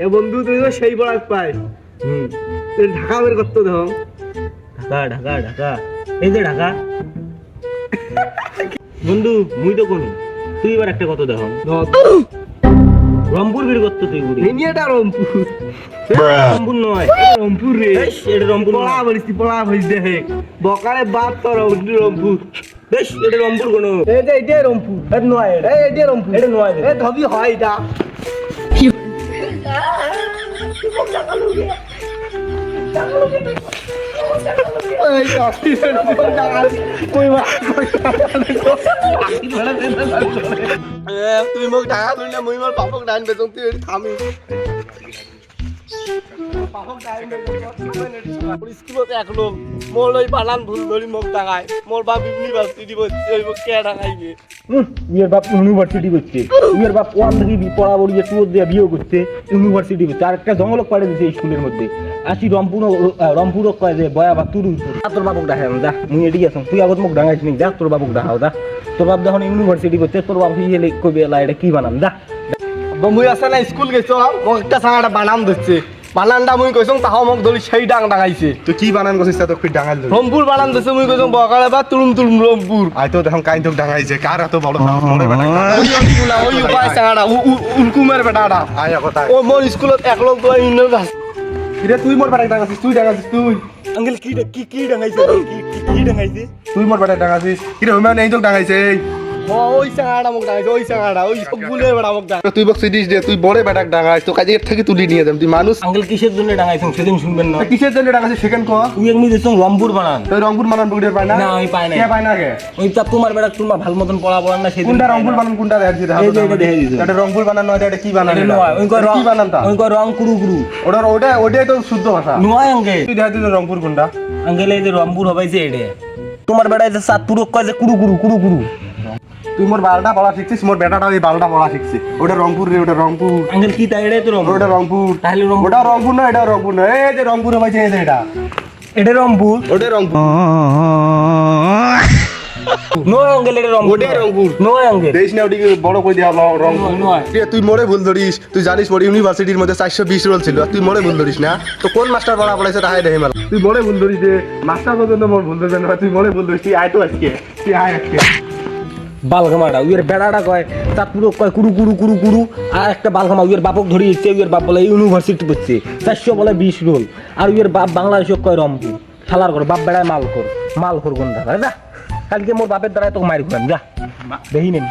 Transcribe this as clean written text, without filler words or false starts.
এ বন্ধু তুই তো সেই পড়াস পাইস। তুই ঢাকা বের করতে দেখ। ঢাকা ঢাকা ঢাকা এই যে ঢাকা বন্ধু মুই তো কোন তুই এবার একটা কত দেখ রংপুর বের করতে তুই বুড়ি ইন্ডিয়াটা রংপুর। রংপুর নয় রংপুর রে। এটা রংপুর পড়া বলিস পড়া বলিস দেখে বকারে বাদ তোর রংপুর। বেশ এটা রংপুর কোন এই যে এটা রংপুর। এটা নয় এই এটা রংপুর। এটা নয় এ ধবি হয় এটা। এই কাকি কই মা তুই মোক ঢাকা তুই না মুই মোর পাপক ডাইন বেচং তুই থামি পাপক ডাইন স্কুলত এক লোক মোর ওই বানান ভুল ধরি মোক ডাকায় মোর বাপ ইউনিভার্সিটি বলছে ওই মোক কে ডাকাইবে ইয়ের বাপ ইউনিভার্সিটি করছে ইয়ের বাপ ওয়ান থেকে পড়া বলি টুর দিয়ে বিয়ে করছে ইউনিভার্সিটি করছে আর একটা জঙ্গলক পাড়ে দিয়েছে স্কুলের মধ্যে আসি রংপুর কয় যে বয়া বা তুরু তোর বাপক ডাকাই যা মুই এটি আছো তুই আগত মোক ডাঙাইছ নি যা তোর বাপক ডাকাও যা তোর বাপ যখন ইউনিভার্সিটি করছে তোর বাপ হিয়ে কইবে এলা এটা কি বানাম যা মুই আছে না স্কুল গেছো মোক একটা সাঙ্গাটা বানাম দিচ্ছে বানানটা মুই কইছং তাহ মোক ধরি সেই ডাং ডাঙাইছে তুই কি বানান করছিস তা তো খুব ডাঙাল ধরি রংপুর বানান দিচ্ছে মুই কইছং বকালে বা তুলুম তুলুম রংপুর আই তো দেখুন কাই তো ডাঙাইছে কার এত বড় সাহস মনে বেটা ওই উপায় সাঙ্গাটা উলকুমের বেটাটা আয় কথা ও মোর স্কুলত এক লোক তো ইউনিভার্সিটি রে তুই মোর বেটা ডাঙাছিস তুই ডাঙাছিস তুই আঙ্কেল কি ডাঙাইছে কি ডাঙাইছে তুই মোর বেটা ডাঙাছিস কি রে মানে এই তো ডাঙাইছে ওই সাঙ্গাটা মোক ডাঙাইছে ওই সাঙ্গাটা ওই সবগুলো বেটা মোক ডাঙাইছে তুই বক সিডিস দে তুই বড় বেটা ডাঙাইছ তো কাজে থেকে তুলি নিয়ে যাম তুই মানুষ আঙ্কেল কিসের জন্য ডাঙাইছেন সেদিন শুনবেন না কিসের জন্য ডাঙাইছিস সেকেন্ড কো তুই এমনি দেখছ রংপুর বানান তুই রংপুর বানান বগড়ের পায় না না আমি পাই না কে পায় না কে ওই তা তোমার বেটা তোমার ভালো মতন পড়া না সেদিন কোনটা রংপুর বানান কোনটা দেখছি এই যে এটা দেখে দিছো এটা রংপুর বানান নয় এটা কি বানান এটা নয় ওই কি বানান তা ওই রং কুরু কুরু ওটাই তো শুদ্ধ ভাষা নয় আঙ্কেল তুই দেখছিস রংপুর কোনটা আঙ্কেল এই যে রংপুর হবে যে এটা তোমার বেটা এই যে সাতপুর কয় যে কুরু কুরু কুরু কুরু তুই মোর বালটা পড়া শিখছিস মোর বেটাটা এই বালটা পড়া শিখছে ওটা রংপুর রে ওটা রংপুর আঙ্কেল কি তাই এটাই তো রংপুর ওটা রংপুর তাহলে রংপুর ওটা রংপুর না এটা রংপুর না এই যে রংপুর হয়েছে এই যে এটা এটা রংপুর ওটা রংপুর নো আঙ্কেল এটা রংপুর ওটাই রংপুর নো আঙ্কেল দেশ না ওদিকে বড় কই দিয়া রংপুর নয় তুই মোড়ে ভুল ধরিস তুই জানিস মোর ইউনিভার্সিটির মধ্যে 420 রোল ছিল তুই মোড়ে ভুল ধরিস না তো কোন মাস্টার পড়া পড়াইছে তাহাই দেহে মেলা তুই মোড়ে ভুল ধরিস যে মাস্টার পর্যন্ত মোর ভুল ধরবে না তুই মোড়ে ভুল ধরিস তুই আয় তো আজকে তুই আয় আজকে বালগামাটা উইয়ের বেড়াটা কয় চাঁদপুর কয় কুরু কুরু কুরু কুরু আর একটা বালগামা উইয়ের বাপক ধরি ইচ্ছে উইয়ের বাপ বলে ইউনিভার্সিটি পড়ছে 400 বলে 20 রোল আর উইয়ের বাপ বাংলাদেশ কয় রংপুর শালার করে বাপ বেড়ায় মালখোর গন্ধা যা কালকে মোর বাপের দ্বারাই তোকে মারি খাম যা দেখি নেন